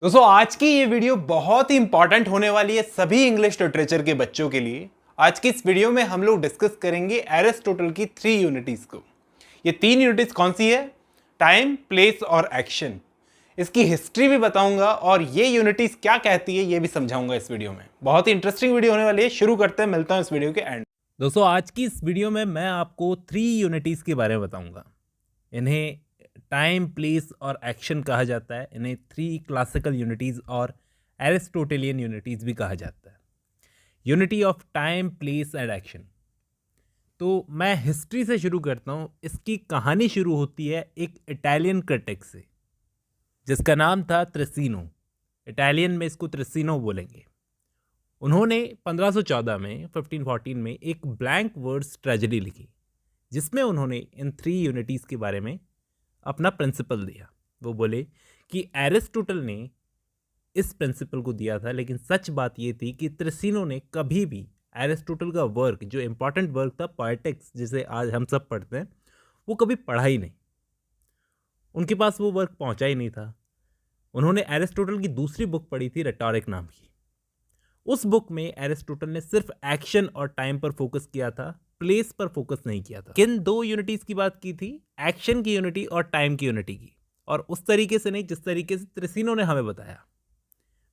दोस्तों आज की ये वीडियो बहुत ही इंपॉर्टेंट होने वाली है सभी इंग्लिश लिटरेचर के बच्चों के लिए। आज की इस वीडियो में हम लोग डिस्कस करेंगे एरिस्टोटल की 3 यूनिटीज को। ये 3 यूनिटीज कौन सी है? टाइम, प्लेस और एक्शन। इसकी हिस्ट्री भी बताऊंगा और ये यूनिटीज क्या कहती है ये भी समझाऊंगा इस वीडियो में। बहुत ही इंटरेस्टिंग वीडियो होने वाली है। शुरू करते हैं, मिलता हूं इस वीडियो के एंड। दोस्तों आज की इस वीडियो में मैं आपको 3 यूनिटीज के बारे में बताऊंगा। इन्हें टाइम, प्लेस और एक्शन कहा जाता है। इन्हें 3 क्लासिकल यूनिटीज़ और एरिस्टोटेलियन यूनिटीज़ भी कहा जाता है। Unity of time, place and action. तो मैं हिस्ट्री से शुरू करता हूँ। इसकी कहानी शुरू होती है एक इटालियन क्रिटिक से जिसका नाम था त्रिसिनो। इटालियन में इसको त्रिसिनो बोलेंगे। उन्होंने 1514 में 1514 में एक ब्लैंक वर्ड्स ट्रेजेडी लिखी जिसमें उन्होंने इन 3 यूनिटीज़ के बारे में अपना प्रिंसिपल दिया। वो बोले कि एरिस्टोटल ने इस प्रिंसिपल को दिया था, लेकिन सच बात ये थी कि त्रिसिनो ने कभी भी एरिस्टोटल का वर्क, जो इम्पॉर्टेंट वर्क था पोएटिक्स जिसे आज हम सब पढ़ते हैं, वो कभी पढ़ा ही नहीं। उनके पास वो वर्क पहुंचा ही नहीं था। उन्होंने एरिस्टोटल की दूसरी बुक पढ़ी थी, रेटोरिक नाम की। उस बुक में एरिस्टोटल ने सिर्फ एक्शन और टाइम पर फोकस किया था, प्लेस पर फोकस नहीं किया था। किन 2 यूनिटीज की बात की थी? एक्शन की यूनिटी और टाइम की यूनिटी की, और उस तरीके से नहीं जिस तरीके से त्रिसिनो ने हमें बताया।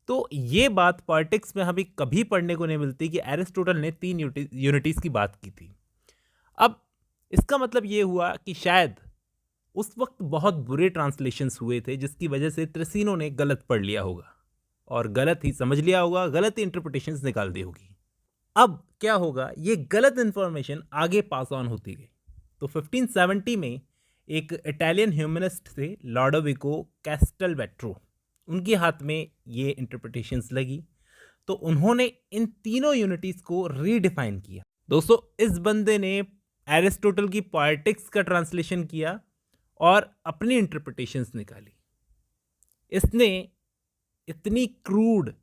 तो ये बात पॉलिटिक्स में हमें कभी पढ़ने को नहीं मिलती कि एरिस्टोटल ने 3 यूनिटीज की बात की थी। अब इसका मतलब ये हुआ कि शायद उस वक्त बहुत बुरे ट्रांसलेशंस हुए थे जिसकी वजह से त्रिसिनो ने गलत पढ़ लिया होगा और गलत ही समझ लिया होगा, गलत ही इंटरप्रिटेशंस निकाल दी होगी। अब क्या होगा, ये गलत इंफॉर्मेशन आगे पास ऑन होती गई। तो 1570 में एक इटालियन ह्यूमनिस्ट थे, लॉडोविको कैस्टेलवेट्रो। उनके हाथ में ये इंटरप्रिटेशंस लगी, तो उन्होंने इन तीनों यूनिटीज़ को रीडिफाइन किया। दोस्तों इस बंदे ने एरिस्टोटल की पॉलिटिक्स का ट्रांसलेशन किया और अपनी इंटरप्रिटेशंस निकाली। इसने इतनी क्रूड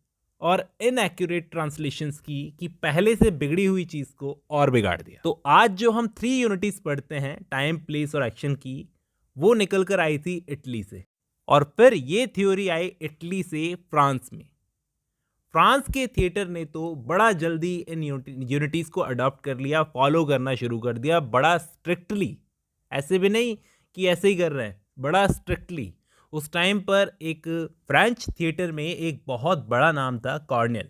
और इनएक्यूरेट ट्रांसलेशंस की कि पहले से बिगड़ी हुई चीज़ को और बिगाड़ दिया। तो आज जो हम 3 यूनिटीज़ पढ़ते हैं, टाइम, प्लेस और एक्शन की, वो निकल कर आई थी इटली से, और फिर ये थ्योरी आई इटली से फ्रांस में। फ्रांस के थिएटर ने तो बड़ा जल्दी इन यूनिटीज़ को अडॉप्ट कर लिया, फॉलो करना शुरू कर दिया, बड़ा स्ट्रिक्टली। ऐसे भी नहीं कि ऐसे ही कर रहे हैं, बड़ा स्ट्रिक्टली। उस टाइम पर एक फ्रेंच थिएटर में एक बहुत बड़ा नाम था, कॉर्नेल,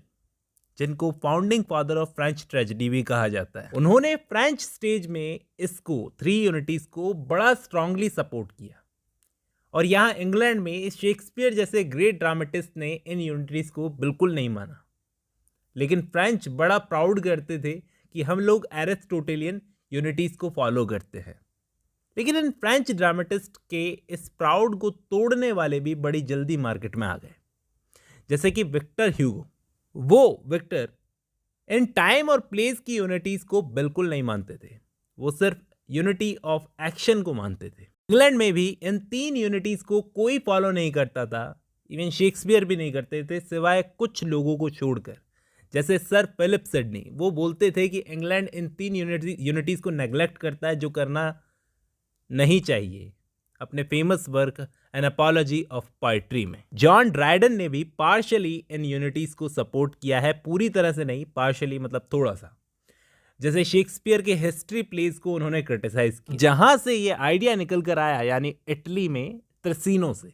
जिनको founding father of French tragedy भी कहा जाता है। उन्होंने फ्रेंच स्टेज में इसको 3 यूनिटीज़ को बड़ा स्ट्रांगली सपोर्ट किया। और यहाँ इंग्लैंड में शेक्सपियर जैसे ग्रेट ड्रामेटिस्ट ने इन यूनिटीज़ को बिल्कुल नहीं माना। लेकिन फ्रेंच बड़ा प्राउड करते थे कि हम लोग एरिस्टोटेलियन यूनिटीज़ को फॉलो करते हैं। लेकिन इन फ्रेंच ड्रामेटिस्ट के इस प्राउड को तोड़ने वाले भी बड़ी जल्दी मार्केट में आ गए, जैसे कि विक्टर ह्यूगो। वो विक्टर इन टाइम और प्लेस की यूनिटीज़ को बिल्कुल नहीं मानते थे, वो सिर्फ यूनिटी ऑफ एक्शन को मानते थे। इंग्लैंड में भी इन 3 यूनिटीज़ को कोई फॉलो नहीं करता था, इवन शेक्सपियर भी नहीं करते थे, सिवाय कुछ लोगों को छोड़कर, जैसे सर फिलिप सिडनी। वो बोलते थे कि इंग्लैंड इन 3 यूनिटीज़ को नेग्लेक्ट करता है, जो करना नहीं चाहिए, अपने famous work N apology of poetry में। जॉन ड्राइडन ने भी पार्शली इन यूनिटीज़ को सपोर्ट किया है, पूरी तरह से नहीं, पार्शली मतलब थोड़ा सा। जैसे शेक्सपियर के हिस्ट्री प्लेस को उन्होंने क्रिटिसाइज किया, जहां से ये आइडिया निकल कर आया, यानी इटली में त्रिसिनो से,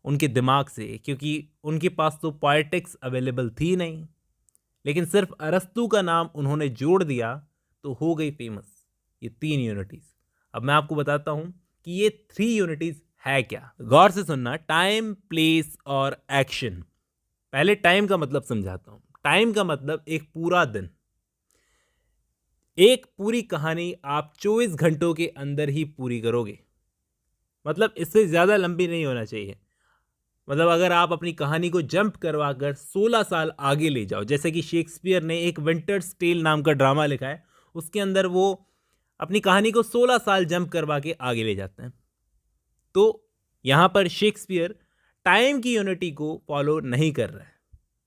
उनके दिमाग से, क्योंकि उनके पास तो पोएटिक्स अवेलेबल थी नहीं। लेकिन सिर्फ अरस्तू का नाम उन्होंने जोड़ दिया तो हो गई फेमस ये 3 यूनिटीज़। अब मैं आपको बताता हूं कि ये 3 यूनिटीज़ है क्या। गौर से सुनना, टाइम, प्लेस और एक्शन। पहले टाइम का मतलब समझाता हूं। टाइम का मतलब एक पूरा दिन, एक पूरी कहानी आप 24 घंटों के अंदर ही पूरी करोगे। मतलब इससे ज़्यादा लंबी नहीं होना चाहिए। मतलब अगर आप अपनी कहानी को जंप करवा कर 16 साल आगे ले जाओ, जैसे कि शेक्सपियर ने एक विंटर्स टेल नाम का ड्रामा लिखा है, उसके अंदर वो अपनी कहानी को 16 साल जंप करवा के आगे ले जाते हैं। तो यहाँ पर शेक्सपियर टाइम की यूनिटी को फॉलो नहीं कर रहा है,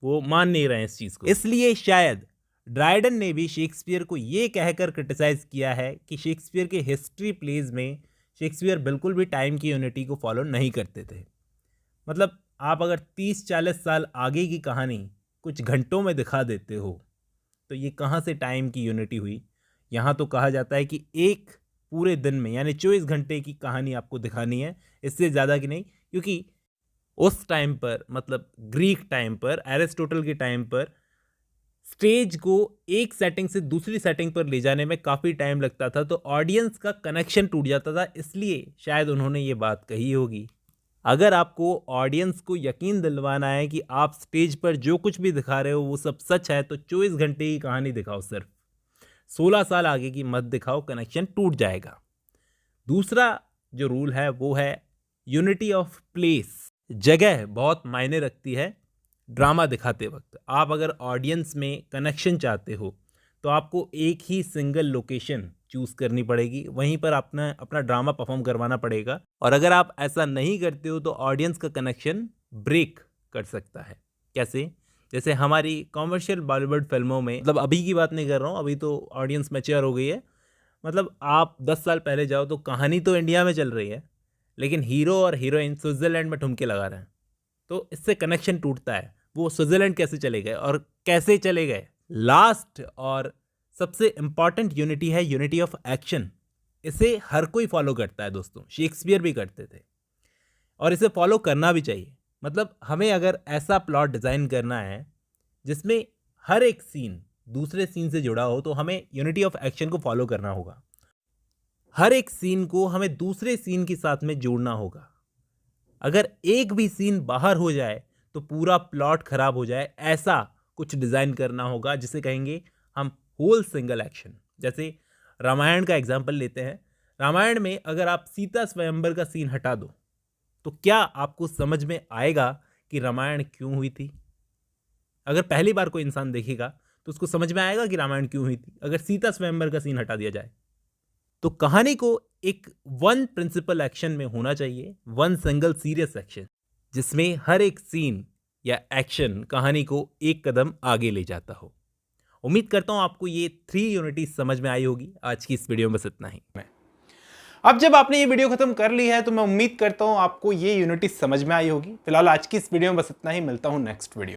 वो मान नहीं रहे हैं इस चीज़ को। इसलिए शायद ड्राइडन ने भी शेक्सपियर को ये कहकर क्रिटिसाइज किया है कि शेक्सपियर के हिस्ट्री प्लेज में शेक्सपियर बिल्कुल भी टाइम की यूनिटी को फॉलो नहीं करते थे। मतलब आप अगर 30-40 साल आगे की कहानी कुछ घंटों में दिखा देते हो तो ये कहाँ से टाइम की यूनिटी हुई। यहाँ तो कहा जाता है कि एक पूरे दिन में यानी 24 घंटे की कहानी आपको दिखानी है, इससे ज़्यादा की नहीं, क्योंकि उस टाइम पर मतलब ग्रीक टाइम पर, एरिस्टोटल के टाइम पर स्टेज को एक सेटिंग से दूसरी सेटिंग पर ले जाने में काफ़ी टाइम लगता था, तो ऑडियंस का कनेक्शन टूट जाता था, इसलिए शायद उन्होंने ये बात कही होगी। अगर आपको ऑडियंस को यकीन दिलवाना है कि आप स्टेज पर जो कुछ भी दिखा रहे हो वो सब सच है, तो 24 घंटे की कहानी दिखाओ, सिर्फ 16 साल आगे की मत दिखाओ, कनेक्शन टूट जाएगा। दूसरा जो रूल है वो है यूनिटी ऑफ प्लेस। जगह बहुत मायने रखती है ड्रामा दिखाते वक्त। आप अगर ऑडियंस में कनेक्शन चाहते हो तो आपको एक ही सिंगल लोकेशन चूज़ करनी पड़ेगी, वहीं पर अपना ड्रामा परफॉर्म करवाना पड़ेगा। और अगर आप ऐसा नहीं करते हो तो ऑडियंस का कनेक्शन ब्रेक कर सकता है। कैसे? जैसे हमारी कॉमर्शियल बॉलीवुड फिल्मों में, मतलब अभी की बात नहीं कर रहा हूँ, अभी तो ऑडियंस मैच्योर हो गई है, मतलब आप 10 साल पहले जाओ तो कहानी तो इंडिया में चल रही है, लेकिन हीरो और हीरोइन स्विट्ज़रलैंड में ठुमके लगा रहे हैं, तो इससे कनेक्शन टूटता है। वो स्विट्ज़रलैंड कैसे चले गए और कैसे चले गए? लास्ट और सबसे इंपॉर्टेंट यूनिटी है यूनिटी ऑफ एक्शन। इसे हर कोई फॉलो करता है दोस्तों, शेक्सपियर भी करते थे और इसे फॉलो करना भी चाहिए। मतलब हमें अगर ऐसा प्लॉट डिज़ाइन करना है जिसमें हर एक सीन दूसरे सीन से जुड़ा हो, तो हमें यूनिटी ऑफ एक्शन को फॉलो करना होगा। हर एक सीन को हमें दूसरे सीन के साथ में जोड़ना होगा। अगर एक भी सीन बाहर हो जाए तो पूरा प्लॉट खराब हो जाए, ऐसा कुछ डिज़ाइन करना होगा जिसे कहेंगे हम होल सिंगल एक्शन। जैसे रामायण का एग्जाम्पल लेते हैं। रामायण में अगर आप सीता स्वयंवर का सीन हटा दो तो क्या आपको समझ में आएगा कि रामायण क्यों हुई थी? अगर पहली बार कोई इंसान देखेगा तो उसको समझ में आएगा कि रामायण क्यों हुई थी अगर सीता स्वयंवर का सीन हटा दिया जाए। तो कहानी को एक वन प्रिंसिपल एक्शन में होना चाहिए, वन सिंगल सीरियस एक्शन, जिसमें हर एक सीन या एक्शन कहानी को एक कदम आगे ले जाता हो। उम्मीद करता हूं आपको ये 3 यूनिटी समझ में आई होगी। आज की इस वीडियो में बस इतना ही। अब जब आपने ये वीडियो खत्म कर ली है तो मैं उम्मीद करता हूं आपको ये यूनिटी समझ में आई होगी। फिलहाल आज की इस वीडियो में बस इतना ही, मिलता हूं नेक्स्ट वीडियो।